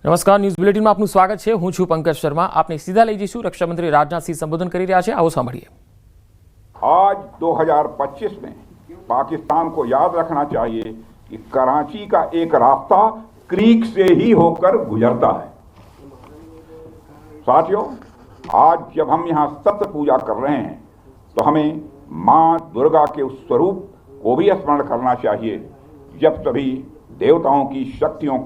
નમસ્કાર, ન્યૂઝ બુલેટિનમાં આપનું સ્વાગત છે। હું છું પંકજ શર્મા। આપને સીધા લઈ જઈશું રક્ષામંત્રી રાજનાથ સિંહ સંબોધન કરી રહ્યા છે। આવો સાંભળીએ। आज 2025 में पाकिस्तान को याद रखना चाहिए कि कराची का एक रास्ता क्रीक से ही होकर गुजरता है। साथियों, आज जब हम यहाँ सत्य पूजा कर रहे हैं तो हमें माँ दुर्गा के उस स्वरूप को भी स्मरण करना चाहिए जब सभी देवताओं की शक्तियों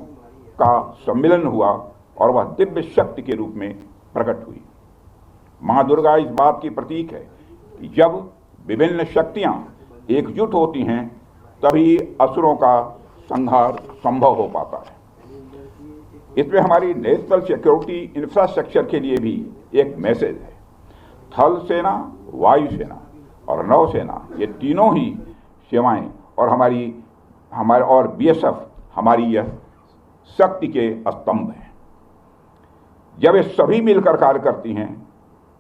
का सम्मिलन हुआ और वह दिव्य शक्ति के रूप में प्रकट हुई। माँ दुर्गा इस बात की प्रतीक है कि जब विभिन्न शक्तियां एकजुट होती हैं तभी असुरों का संहार संभव हो पाता है। इसमें हमारी नेशनल सिक्योरिटी इंफ्रास्ट्रक्चर के लिए भी एक मैसेज है। थल सेना, वायुसेना और नौसेना, ये तीनों ही सेवाएं और हमारे और बीएसएफ हमारी यह शक्ति के स्तंभ हैं। जब ये सभी मिलकर कार्य करती हैं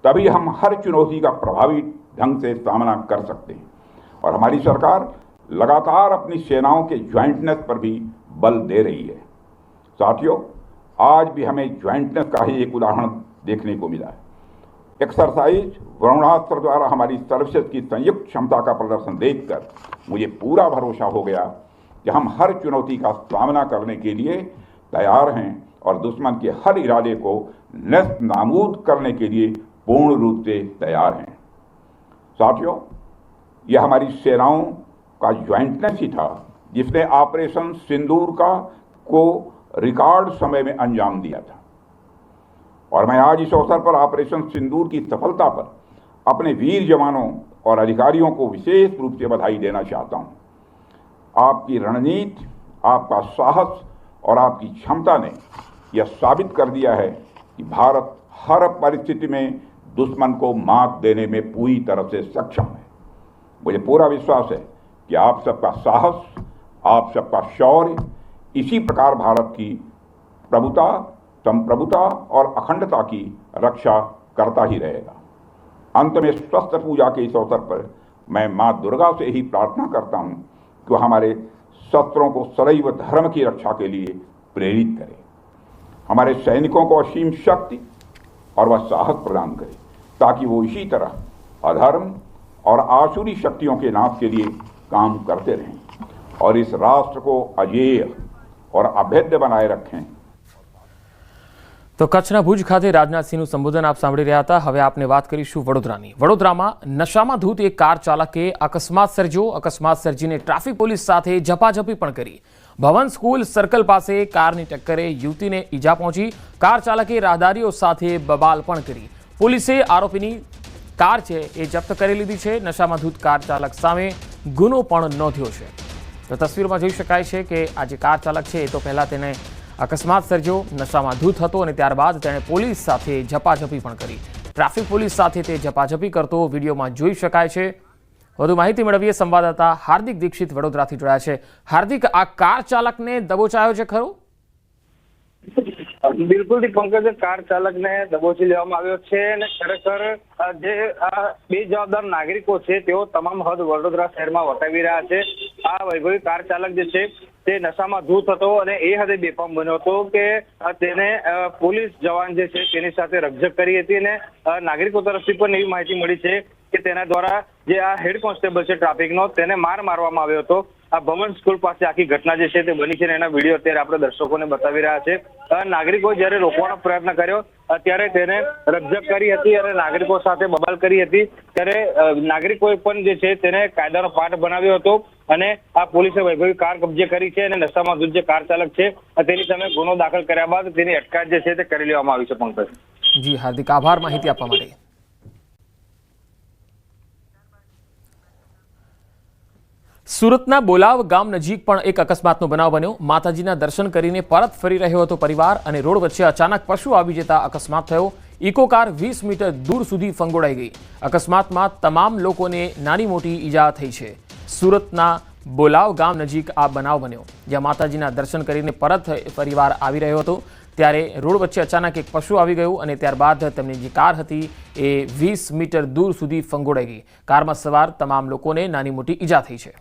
तभी हम हर चुनौती का प्रभावी ढंग से सामना कर सकते हैं। और हमारी सरकार लगातार अपनी सेनाओं के ज्वाइंटनेस पर भी बल दे रही है। साथियों, आज भी हमें ज्वाइंटनेस का ही एक उदाहरण देखने को मिला है। एक्सरसाइज वरुणास्त्र द्वारा हमारी सर्विसेज की संयुक्त क्षमता का प्रदर्शन देखकर मुझे पूरा भरोसा हो गया कि हम हर चुनौती का सामना करने के लिए तैयार हैं और दुश्मन के हर इरादे को नष्ट नाबूद करने के लिए पूर्ण रूप से तैयार हैं। साथियों, यह हमारी सेनाओं का ज्वाइंटनेस ही था जिसने ऑपरेशन सिंदूर को रिकॉर्ड समय में अंजाम दिया था। और मैं आज इस अवसर पर ऑपरेशन सिंदूर की सफलता पर अपने वीर जवानों और अधिकारियों को विशेष रूप से बधाई देना चाहता हूं। आपकी रणनीति, आपका साहस और आपकी क्षमता ने यह साबित कर दिया है कि भारत हर परिस्थिति में दुश्मन को मात देने में पूरी तरह से सक्षम है। मुझे पूरा विश्वास है कि आप सबका साहस, आप सबका शौर्य इसी प्रकार भारत की प्रभुता, संप्रभुता और अखंडता की रक्षा करता ही रहेगा। अंत में स्वस्थ पूजा के इस अवसर पर मैं माँ दुर्गा से ही प्रार्थना करता हूँ कि वह हमारे शस्त्रों को सदैव धर्म की रक्षा के लिए प्रेरित करे, हमारे सैनिकों को असीम शक्ति और वह साहस प्रदान करे ताकि वो इसी तरह अधर्म और आसुरी शक्तियों के नाश के लिए काम करते रहें और इस राष्ट्र को अजेय और अभेद्य बनाए रखें। તો કચ્છના ભુજ ખાતે રાજનાથસિંહનું સંબોધન આપ સાંભળી રહ્યા હતા। હવે આપને વાત કરીશું વડોદરાની। વડોદરામાં નશામાં ધૂત એક કાર ચાલકે અકસ્માત સર્જ્યો। અકસ્માત સર્જીને ટ્રાફિક પોલીસ સાથે ઝપાઝપી પણ કરી। ભવન સ્કૂલ સર્કલ પાસે કારની ટક્કરે યુવતીને ઈજા પહોંચી। કાર ચાલકે રાહદારીઓ સાથે બબાલ પણ કરી। પોલીસે આરોપીની કાર છે એ જપ્ત કરી લીધી છે। નશામાં ધૂત કાર ચાલક સામે ગુનો પણ નોંધ્યો છે। તો તસવીરમાં જોઈ શકાય છે કે આ જે કાર ચાલક છે એ તો પહેલા તેને અકસ્માત સર્જ્યો, નશામાં ધૂત હતો અને ત્યારબાદ તેણે પોલીસ સાથે ઝપાઝપી પણ કરી। ટ્રાફિક પોલીસ સાથે તે ઝપાઝપી કરતો વિડીયોમાં જોઈ શકાય છે। વધુ માહિતી મેળવીએ। સંવાદદાતા હાર્દિક દીક્ષિત વડોદરાથી જોડાયા છે। હાર્દિક, આ કાર ચાલકને દબોચાયો છે ખરો? બિલકુલ પંકજ, કાર ચાલકને દબોચી લેવામાં આવ્યો છે અને ખરેખર જે આ બેજવાબદાર નાગરિકો છે તેઓ તમામ હદ વડોદરા શહેરમાં વટાવી રહ્યા છે। આ વૈભવી કાર ચાલક જે છે તે નશામાં ધૂત હતો અને એ હદે બેફામ બન્યો હતો કે તેને પોલીસ જવાન જે છે તેની સાથે રકઝક કરી હતી અને નાગરિકો તરફથી પણ એવી માહિતી મળી છે કે તેના દ્વારા જે આ હેડ કોન્સ્ટેબલ છે ટ્રાફિકનો તેને માર મારવામાં આવ્યો હતો। આ ભવન સ્કૂલ પાસે આખી ઘટના જે છે તે બની છે અને એના વિડીયો અત્યારે આપણે દર્શકોને બતાવી રહ્યા છે। નાગરિકોએ જ્યારે રોકવાનો પ્રયત્ન કર્યો ત્યારે તેને રકઝક કરી હતી અને નાગરિકો સાથે બબાલ કરી હતી। ત્યારે નાગરિકોએ પણ જે છે તેને કાયદાનો પાઠ બનાવ્યો હતો અને આ પોલીસે વૈભવી કાર કબજે કરી છે અને નશામાં ધૂત જે કાર ચાલક છે તેની સામે ગુનો દાખલ કર્યા બાદ તેની અટકાયત જે છે તે કરી લેવામાં આવી છે। પંકજ જી હાર્દિક, આભાર માહિતી આપવા માટે। સુરતના બોલાવ ગામ નજીક પણ એક અકસ્માતનો બનાવ બન્યો। માતાજીના દર્શન કરીને પરત ફરી રહ્યો હતો પરિવાર અને રોડ વચ્ચે અચાનક પશુ આવી જતા અકસ્માત થયો। ઇકો કાર 20 મીટર દૂર સુધી ફંગોળાઈ ગઈ। અકસ્માતમાં તમામ લોકોને નાની મોટી ઈજા થઈ છે। સુરતના બોલાવ ગામ નજીક આ બનાવ બન્યો જ્યાં માતાજીના દર્શન કરીને પરત પરિવાર આવી રહ્યો હતો ત્યારે રોડ વચ્ચે અચાનક એક પશુ આવી ગયું અને ત્યારબાદ તેમની જે કાર હતી એ 20 મીટર દૂર સુધી ફંગોળાઈ ગઈ। કારમાં સવાર તમામ લોકોને નાની મોટી ઈજા થઈ છે।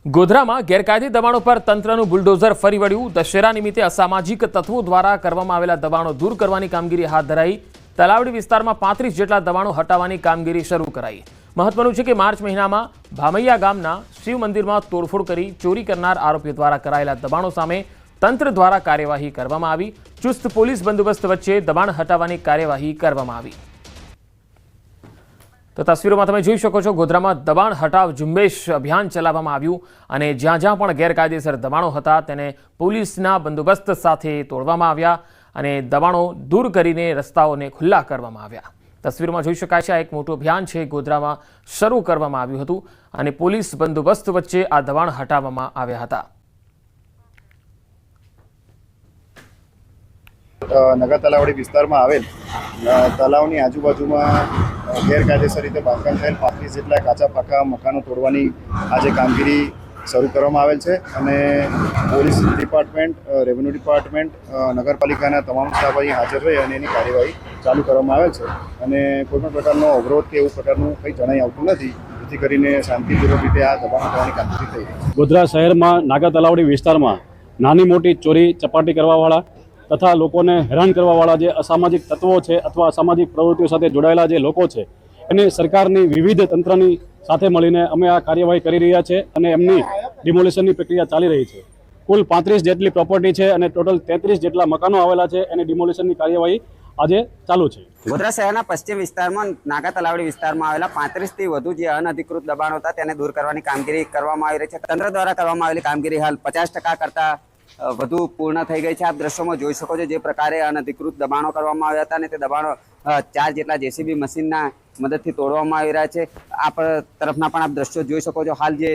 ગોધરામાં ગેરકાયદે દબાણો પર તંત્રનું બુલડોઝર ફરી વળ્યું. દશેરા નિમિત્તે અસામાજિક તત્વો દ્વારા કરવામાં આવેલા દબાણો દૂર કરવાની કામગીરી હાથ ધરાઈ. તલાવડી વિસ્તારમાં 35 જેટલા દબાણો હટાવવાની કામગીરી શરૂ કરાઈ. મહત્વનું છે કે માર્ચ મહિનામાં ભામૈયા ગામના શિવ મંદિરમાં તોડફોડ કરી ચોરી કરનાર આરોપીઓ દ્વારા કરાયેલા દબાણો સામે તંત્ર દ્વારા કાર્યવાહી કરવામાં આવી. ચુસ્ત પોલીસ બંદોબસ્ત વચ્ચે દબાણ હટાવવાની કાર્યવાહી કરવામાં આવી. તો તસવીરોમાં તમે જોઈ શકો છો, ગોધરામાં દબાણ હટાવ ઝુંબેશ અભિયાન ચલાવવામાં આવ્યું અને જ્યાં જ્યાં પણ ગેરકાયદેસર દબાણો હતા તેને પોલીસના બંદોબસ્ત સાથે તોડવામાં આવ્યા અને દબાણો દૂર કરીને રસ્તાઓને ખુલ્લા કરવામાં આવ્યા. તસવીરમાં જોઈ શકાય છે, આ એક મોટું અભિયાન છે ગોધરામાં શરૂ કરવામાં આવ્યું હતું અને પોલીસ બંદોબસ્ત વચ્ચે આ દબાણ હટાવવામાં આવ્યા હતા. નગર તલાવડી વિસ્તારમાં આવેલ તલાવની આજુબાજુમાં ગેરકાયદેસર રીતે બાંધકામ થયેલ 35 જેટલા કાચા પાકા મકાનો તોડવાની આજે કામગીરી શરૂ કરવામાં આવેલ છે અને પોલીસ ડિપાર્ટમેન્ટ, રેવન્યુ ડિપાર્ટમેન્ટ, નગરપાલિકાના તમામ સ્ટાફ અહીં હાજર રહી અને એની કાર્યવાહી ચાલુ કરવામાં આવેલ છે અને કોઈપણ પ્રકારનો અવરોધ કે એવું પ્રકારનું કંઈ જણાઈ આવતું નથી, જેથી કરીને શાંતિપૂર્વક રીતે આ દબાણ કરવાની કામગીરી થઈ રહી છે. ગોધરા શહેરમાં નાગા તલાવડી વિસ્તારમાં નાની મોટી ચોરી ચપાટી કરવાવાળા તથા લોકોને હેરાન કરવાવાળા જે અસામાજિક તત્વો છે અથવા અસામાજિક પ્રવૃત્તિઓ સાથે જોડાયેલા જે લોકો છે એને સરકારની વિવિધ તંત્રની સાથે મળીને અમે આ કાર્યવાહી કરી રહ્યા છે અને એમની ડિમોલિશનની પ્રક્રિયા ચાલી રહી છે. કુલ 35 જેટલી પ્રોપર્ટી છે અને ટોટલ 33 જેટલા મકાનો આવેલા છે એની ડિમોલિશનની કાર્યવાહી આજે ચાલુ છે. ગોધરા શહેરના પશ્ચિમ વિસ્તારમાં નાગા તલાવડી વિસ્તારમાં આવેલા 35 થી વધુ જે અનધિકૃત દબાણો હતા તેને દૂર કરવાની કામગીરી કરવામાં આવી રહી છે. તંત્ર દ્વારા કરવામાં આવેલી કામગીરી હાલ 50% કરતા વધુ પૂર્ણ થઈ ગઈ છે. આપ દ્રશ્યોમાં જોઈ શકો છો જે પ્રકારે અનધિકૃત દબાણો કરવામાં આવ્યા હતા અને તે દબાણો 4 જેટલા જેસીબી મશીનના મદદથી તોડવામાં આવી રહ્યા છે. આ તરફના પણ આપ દ્રશ્યો જોઈ શકો છો. હાલ જે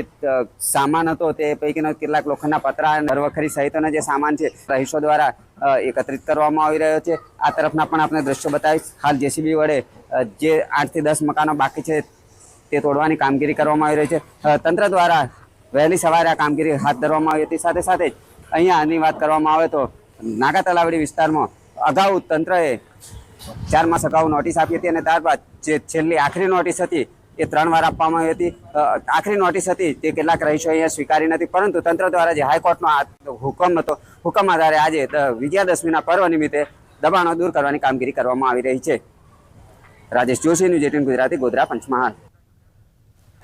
સામાન હતો તે પૈકીનો કેટલાક લોખંડના પતરા, નરવખરી સહિતનો જે સામાન છે રહીશો દ્વારા એકત્રિત કરવામાં આવી રહ્યો છે. આ તરફના પણ આપણે દ્રશ્યો બતાવીશ. હાલ જેસીબી વડે જે 8 થી 10 મકાનો બાકી છે તે તોડવાની કામગીરી કરવામાં આવી રહી છે. તંત્ર દ્વારા વહેલી સવારે આ કામગીરી હાથ ધરવામાં આવી હતી. સાથે સાથે અહીંયાની વાત કરવામાં આવે તો નાગા તલાવડી વિસ્તારમાં અગાઉ તંત્રએ 4 માસ અગાઉ નોટિસ આપી હતી અને ત્યારબાદ જે છેલ્લી આખરી નોટિસ હતી એ 3 વાર આપવામાં આવી હતી. આખરી નોટિસ હતી તે કેટલાક રહીશો અહીંયા સ્વીકારી નથી, પરંતુ તંત્ર દ્વારા જે હાઈકોર્ટનો હુકમ હતો, હુકમ આધારે આજે વિજયાદશમીના પર્વ નિમિત્તે દબાણો દૂર કરવાની કામગીરી કરવામાં આવી રહી છે. રાજેશ જોશી, ન્યૂઝ 18 ગુજરાતી, ગોધરા, પંચમહાલ.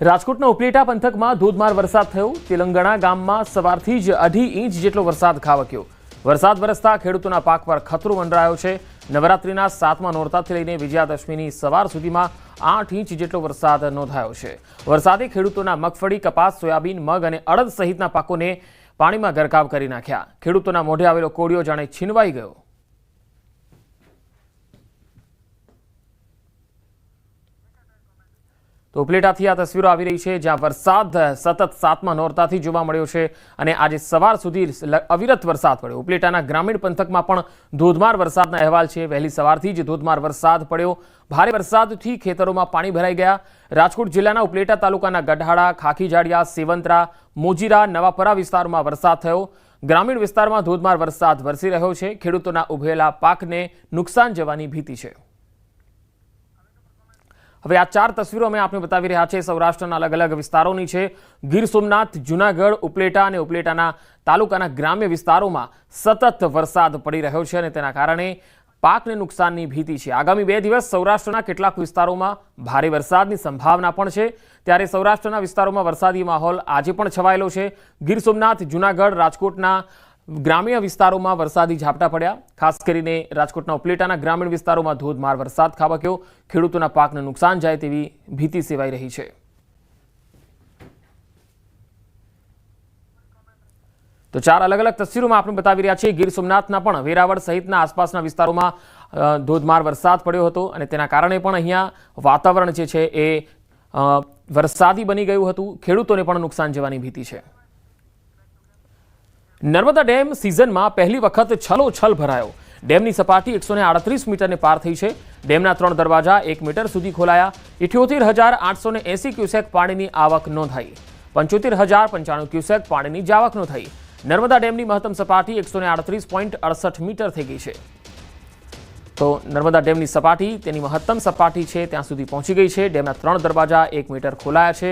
રાજકોટના ઉપલેટા પંથકમાં ધોધમાર વરસાદ થયો. તેલંગાણા ગામમાં સવારથી જ 2.5 ઇંચ જેટલો વરસાદ ખાબક્યો. વરસાદ વરસતા ખેડૂતોના પાક પર ખતરો મંડરાયો છે. નવરાત્રિના 7મા નોરતાથી લઈને વિજયાદશમીની સવાર સુધીમાં 8 ઇંચ જેટલો વરસાદ નોંધાયો છે. વરસાદે ખેડૂતોના મગફળી, કપાસ, સોયાબીન, મગ અને અડદ સહિતના પાકોને પાણીમાં ગરકાવ કરી નાખ્યા. ખેડૂતોના મોઢે આવેલો કોળિયો જાણે છીનવાઈ ગયો. તો ઉપલેટાથી આ તસવીરો આવી રહી છે જ્યાં વરસાદ સતત 7મા નોરતાથી જોવા મળ્યો છે અને આજે સવાર સુધી અવિરત વરસાદ પડ્યો. ઉપલેટાના ગ્રામીણ પંથકમાં પણ ધોધમાર વરસાદના અહેવાલ છે. વહેલી સવારથી જ ધોધમાર વરસાદ પડ્યો. ભારે વરસાદથી ખેતરોમાં પાણી ભરાઈ ગયા. રાજકોટ જિલ્લાના ઉપલેટા તાલુકાના ગઢાડા, ખાખીજાડિયા, સેવંતરા, મોજીરા, નવાપરા વિસ્તારોમાં વરસાદ થયો. ગ્રામીણ વિસ્તારમાં ધોધમાર વરસાદ વરસી રહ્યો છે. ખેડૂતોના ઉભેલા પાકને નુકસાન જવાની ભીતિ છે. હવે આ 4 તસવીરો અમે આપને બતાવી રહ્યા છે સૌરાષ્ટ્રના અલગ અલગ વિસ્તારોની છે. ગીર સોમનાથ, જૂનાગઢ, ઉપલેટા અને ઉપલેટાના તાલુકાના ગ્રામ્ય વિસ્તારોમાં સતત વરસાદ પડી રહ્યો છે અને તેના કારણે પાકને નુકસાનની ભીતિ છે. આગામી 2 દિવસ સૌરાષ્ટ્રના કેટલાક વિસ્તારોમાં ભારે વરસાદની સંભાવના પણ છે. ત્યારે સૌરાષ્ટ્રના વિસ્તારોમાં વરસાદી માહોલ આજે પણ છવાયેલો છે. ગીર સોમનાથ, જૂનાગઢ, રાજકોટના ગ્રામ્ય વિસ્તારોમાં વરસાદી ઝાપટા પડ્યા. ખાસ કરીને રાજકોટના ઉપલેટાના ગ્રામીણ વિસ્તારોમાં ધોધમાર વરસાદ ખાબક્યો. ખેડૂતોના પાકને નુકસાન જાય તેવી ભીતિ સેવાઈ રહી છે. તો 4 અલગ અલગ તસવીરોમાં આપણે બતાવી રહ્યા છીએ. ગીર સોમનાથના પણ વેરાવળ સહિતના આસપાસના વિસ્તારોમાં ધોધમાર વરસાદ પડ્યો હતો અને તેના કારણે પણ અહીંયા વાતાવરણ જે છે એ વરસાદી બની ગયું હતું. ખેડૂતોને પણ નુકસાન જવાની ભીતિ છે. નર્મદા ડેમ સિઝનમાં પહેલી વખત છલોછલ ભરાયો. ડેમની સપાટી 138 મીટરને પાર થઈ છે. ડેમના 3 દરવાજા 1 મીટર સુધી ખોલાયા. 78,880 ક્યુસેક પાણીની આવક નોંધાઈ. 75,095 ક્યુસેક પાણીની જાવક નોંધાઈ. નર્મદા ડેમની મહત્તમ સપાટી 138.68 મીટર થઈ ગઈ છે. તો નર્મદા ડેમની સપાટી તેની મહત્તમ સપાટી છે ત્યાં સુધી પહોંચી ગઈ છે. ડેમના 3 દરવાજા 1 મીટર ખોલાયા છે.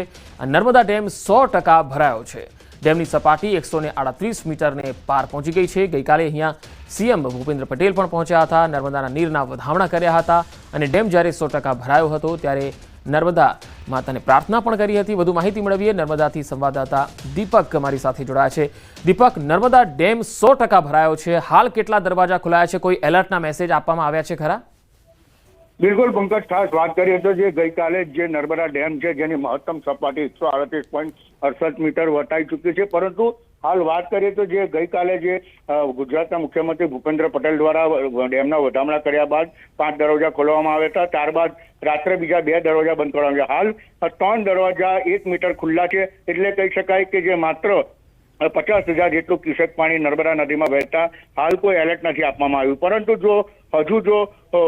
નર્મદા ડેમ 100% ભરાયો છે. ડેમની સપાટી 138 મીટરને પાર પહોંચી ગઈ છે. ગઈકાલે અહીંયા સીએમ ભૂપેન્દ્ર પટેલ પણ પહોંચ્યા હતા, નર્મદાના નીરના વધામણા કર્યા હતા અને ડેમ જ્યારે 100% ભરાયો હતો ત્યારે નર્મદા માતાને પ્રાર્થના પણ કરી હતી. વધુ માહિતી મેળવીએ નર્મદાથી સંવાદદાતા દીપક અમારી સાથે જોડાયા છે. દીપક, નર્મદા ડેમ 100% ભરાયો છે, હાલ કેટલા દરવાજા ખોલાયા છે? કોઈ એલર્ટના મેસેજ આપવામાં આવ્યા છે ખરા? બિલકુલ પંકજ, ખાસ વાત કરીએ તો જે ગઈકાલે જે નર્મદા ડેમ છે જેની મહત્તમ સપાટી 138.68 મીટર વટાઈ ચૂકી છે, પરંતુ હાલ વાત કરીએ તો જે ગઈકાલે જે ગુજરાતના મુખ્યમંત્રી ભૂપેન્દ્ર પટેલ દ્વારા ડેમના વધામણા કર્યા બાદ 5 દરવાજા ખોલવામાં આવ્યા હતા. ત્યારબાદ રાત્રે બીજા 2 દરવાજા બંધ કરવામાં આવ્યા. હાલ 3 દરવાજા 1 મીટર ખુલ્લા છે, એટલે કહી શકાય કે જે માત્ર 50,000 જેટલું ક્યુસેક પાણી નર્મદા નદીમાં વહેતા હાલ કોઈ એલર્ટ નથી આપવામાં આવ્યું. પરંતુ હજુ જો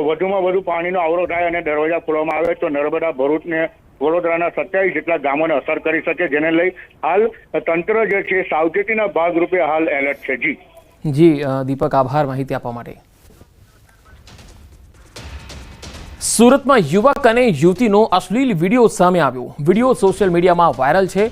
વધુમાં વધુ પાણીનો આવરો થાય અને દરવાજા ખોલવામાં આવે તો નર્મદા, ભરૂચ ને વડોદરાના 27 જેટલા ગામોને અસર કરી શકે, જેને લઈ હાલ તંત્ર જે છે સાવચેતીના ભાગરૂપે હાલ એલર્ટ છે. જી દીપક, આભાર માહિતી આપવા માટે. સુરતમાં યુવક અને યુવતીનો અશ્લીલ વિડીયો સામે આવ્યો. વિડીયો સોશિયલ મીડિયામાં વાયરલ છે.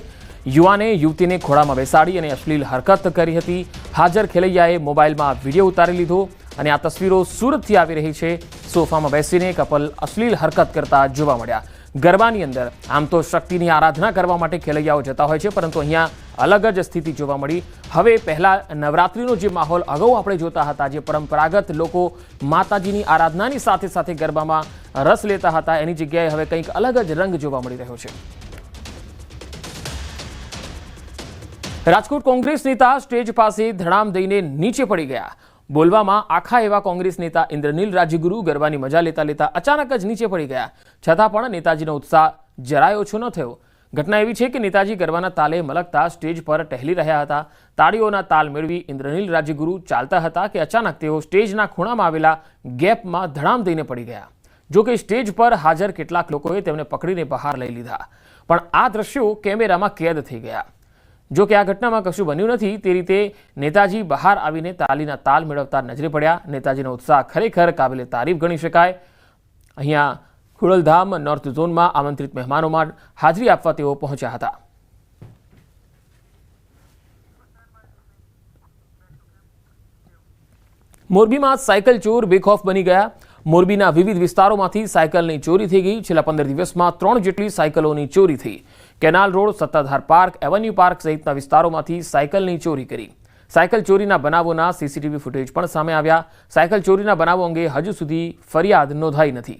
યુવાને યુવતીને ખોળામાં બેસાડી અને અશ્લીલ હરકત કરી હતી. હાજર ખેલૈયાએ મોબાઈલમાં વિડીયો ઉતારી લીધો અને આ તસવીરો સુરતથી આવી રહી છે. સોફામાં બેસીને કપલ અશ્લીલ હરકત કરતા જોવા મળ્યા. ગરબાની અંદર આમ તો શક્તિની આરાધના કરવા માટે ખેલૈયાઓ જતા હોય છે, પરંતુ અહીંયા અલગ જ સ્થિતિ જોવા મળી. હવે પહેલા નવરાત્રિનો જે માહોલ અગાઉ આપણે જોતા હતા, જે પરંપરાગત લોકો માતાજીની આરાધનાની સાથે સાથે ગરબામાં રસ લેતા હતા, એની જગ્યાએ હવે કંઈક અલગ જ રંગ જોવા મળી રહ્યો છે. રાજકોટ કોંગ્રેસ નેતા સ્ટેજ પાસે ધડામ દઈને નીચે પડી ગયા. બોલવામાં આખા એવા કોંગ્રેસ નેતા ઇન્દ્રનીલ રાજ્યગુરુ ગરબાની મજા લેતા લેતા અચાનક જ નીચે પડી ગયા. છતાં પણ નેતાજીનો ઉત્સાહ જરાય ઓછો ન થયો. ઘટના એવી છે કે નેતાજી ગરબાના તાલે મલકતા સ્ટેજ પર ટહેલી રહ્યા હતા. તાળીઓના તાલ મેળવી ઇન્દ્રનીલ રાજ્યગુરુ ચાલતા હતા કે અચાનક તેઓ સ્ટેજના ખૂણામાં આવેલા ગેપમાં ધડામ દઈને પડી ગયા. જો કે સ્ટેજ પર હાજર કેટલાક લોકોએ તેમને પકડીને બહાર લઈ લીધા, પણ આ દ્રશ્યો કેમેરામાં કેદ થઈ ગયા. જો કે આ ઘટનામાં કશું બન્યું નથી. તે રીતે નેતાજી બહાર આવીને તાલીના તાલ મેળવતા નજરે પડ્યા. નેતાજીનો ઉત્સાહ ખરેખર કાબિલે તારીફ ગણી શકાય. અહીંયા ખોડલધામ નોર્થ ઝોનમાં આમંત્રિત મહેમાનોમાં હાજરી આપવા તેઓ પહોંચ્યા હતા. મોરબીમાં સાયકલ ચોર બેખોફ બની ગયા. મોરબીના વિવિધ વિસ્તારોમાંથી સાયકલની ચોરી થઈ ગઈ. છેલ્લા 15 દિવસમાં 3 જેટલી સાયકલોની ચોરી થઈ. Canal road, Sattadhar park, avenue park સહિતના વિસ્તારોમાંથી સાયકલની ચોરી કરી. સાયકલ ચોરીના બનાવોના સીસીટીવી ફૂટેજ પણ સામે આવ્યા. સાયકલ ચોરીના બનાવો અંગે હજુ સુધી ફરિયાદ નોંધાઈ નથી.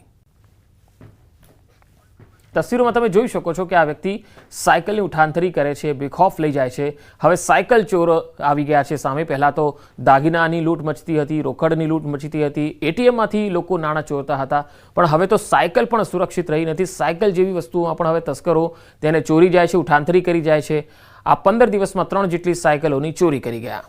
તસવીરોમાં તમે જોઈ શકો છો કે આ વ્યક્તિ સાયકલની ઉઠાંતરી કરે છે, બેખોફ લઈ જાય છે. હવે સાયકલ ચોર આવી ગયા છે સામે. પહેલા તો દાગીનાની લૂંટ મચતી હતી, રોકડની લૂંટ મચતી હતી, એટીએમમાંથી લોકો નાણાં ચોરતા હતા, પણ હવે તો સાયકલ પણ સુરક્ષિત રહી નથી. સાયકલ જેવી વસ્તુઓમાં પણ હવે તસ્કરો તેને ચોરી જાય છે, ઉઠાંતરી કરી જાય છે. આ 15 દિવસમાં 3 જેટલી સાયકલોની ચોરી કરી ગયા.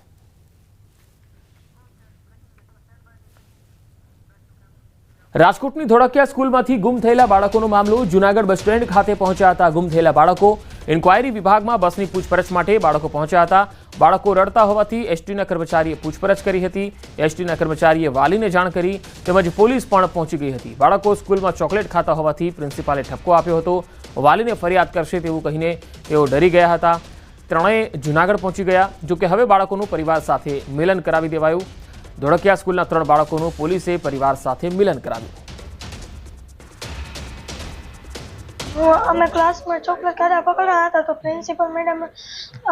રાજકોટની ધોળકિયા સ્કૂલમાંથી ગુમ થયેલા બાળકોનો મામલો. જૂનાગઢ બસ સ્ટેન્ડ ખાતે પહોંચ્યા હતા ગુમ થયેલા બાળકો. ઇન્ક્વાયરી વિભાગમાં બસની પૂછપરછ માટે બાળકો પહોંચ્યા હતા. બાળકો રડતા હોવાથી એસટીના કર્મચારીએ પૂછપરછ કરી હતી. એસટીના કર્મચારીએ વાલીને જાણ કરી, તેમજ પોલીસ પણ પહોંચી ગઈ હતી. બાળકો સ્કૂલમાં ચોકલેટ ખાતા હોવાથી પ્રિન્સિપાલે ઠપકો આપ્યો હતો. વાલીને ફરિયાદ કરશે તેવું કહીને તેઓ ડરી ગયા હતા. ત્રણેય જૂનાગઢ પહોંચી ગયા. જોકે હવે બાળકોનું પરિવાર સાથે મિલન કરાવી દેવાયું. ધોળકિયા સ્કૂલના 3 બાળકોનું પોલીસે પરિવાર સાથે મિલન કરાવ્યું. અમે ક્લાસમાં ચોકલેટ ખાતા પકડ્યા હતા તો પ્રિન્સિપલ મેડમ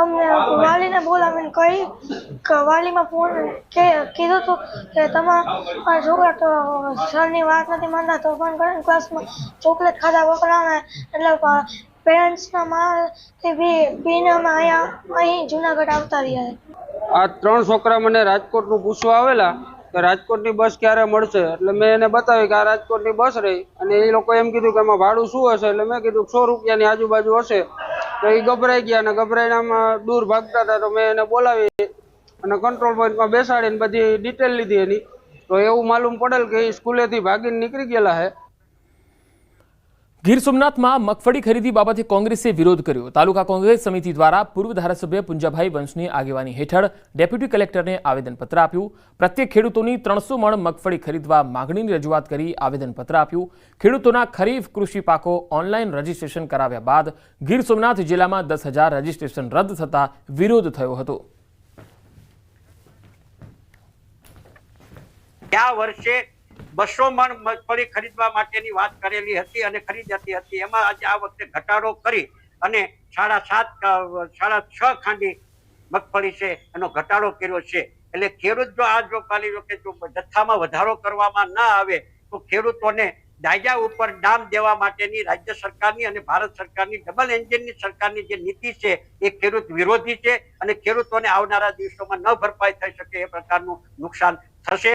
અમને વાલીને બોલાવીને કહી કે વાલીમાં ફોન કીધું હતું કે તમારા છોકરા સરની વાત નથી માનતા તો ફોન કરીને ક્લાસમાં ચોકલેટ ખાતા પકડાવે એટલે પેરેન્ટ્સના મારથી બીને અમે અહીં જુનાગઢ આવતા રહ્યા. આ 3 છોકરા મને રાજકોટનું પૂછવા આવેલા કે રાજકોટની બસ ક્યારે મળશે, એટલે મેં એને બતાવી કે આ રાજકોટની બસ રહી, અને એ લોકો એમ કીધું કે એમાં ભાડું શું હશે, એટલે મેં કીધું 100 રૂપિયાની આજુબાજુ હશે. તો એ ગભરાઈ ગયા, અને ગભરાઈને આમાં દૂર ભાગતા હતા. તો મેં એને બોલાવી અને કંટ્રોલ પોઈન્ટમાં બેસાડીને બધી ડિટેલ લીધી એની. તો એવું માલુમ પડેલ કે એ સ્કૂલેથી ભાગીને નીકળી ગયેલા છે. ગીર સોમનાથમાં મગફળી ખરીદી બાબતે કોંગ્રેસે વિરોધ કર્યો. તાલુકા કોંગ્રેસ સમિતિ દ્વારા પૂર્વ ધારાસભ્ય પુંજાભાઈ વંશની આગેવાની હેઠળ ડેપ્યુટી કલેક્ટરને આવેદનપત્ર આપ્યું. પ્રત્યેક ખેડૂતોની 300 મણ મગફળી ખરીદવા માંગણીની રજૂઆત કરી આવેદનપત્ર આપ્યું. ખેડૂતોના ખરીફ કૃષિ પાકો ઓનલાઈન રજીસ્ટ્રેશન કરાવ્યા બાદ ગીર સોમનાથ જિલ્લામાં 10,000 રજીસ્ટ્રેશન રદ થતા વિરોધ થયો હતો. આ વર્ષે 200 મણ મગફળી ખરીદવા માટેની વાત કરેલી હતી અને ખરીદાતી હતી. એમાં આજે આ વખતે ઘટાડો કરી અને 6.5 ખાંડી મગફળી છે એનો ઘટાડો કર્યો છે. એટલે ખેડૂત જો કાલી વખતે જો જથ્થામાં વધારો કરવામાં ના આવે તો ખેડૂતોને દાયજા ઉપર દામ દેવા માટેની રાજ્ય સરકારની અને ભારત સરકારની ડબલ એન્જિનની સરકારની જે નીતિ છે એ ખેડૂત વિરોધી છે અને ખેડૂતોને આવનારા દિવસોમાં ન ભરપાઈ થઈ શકે એ પ્રકારનું નુકસાન થશે.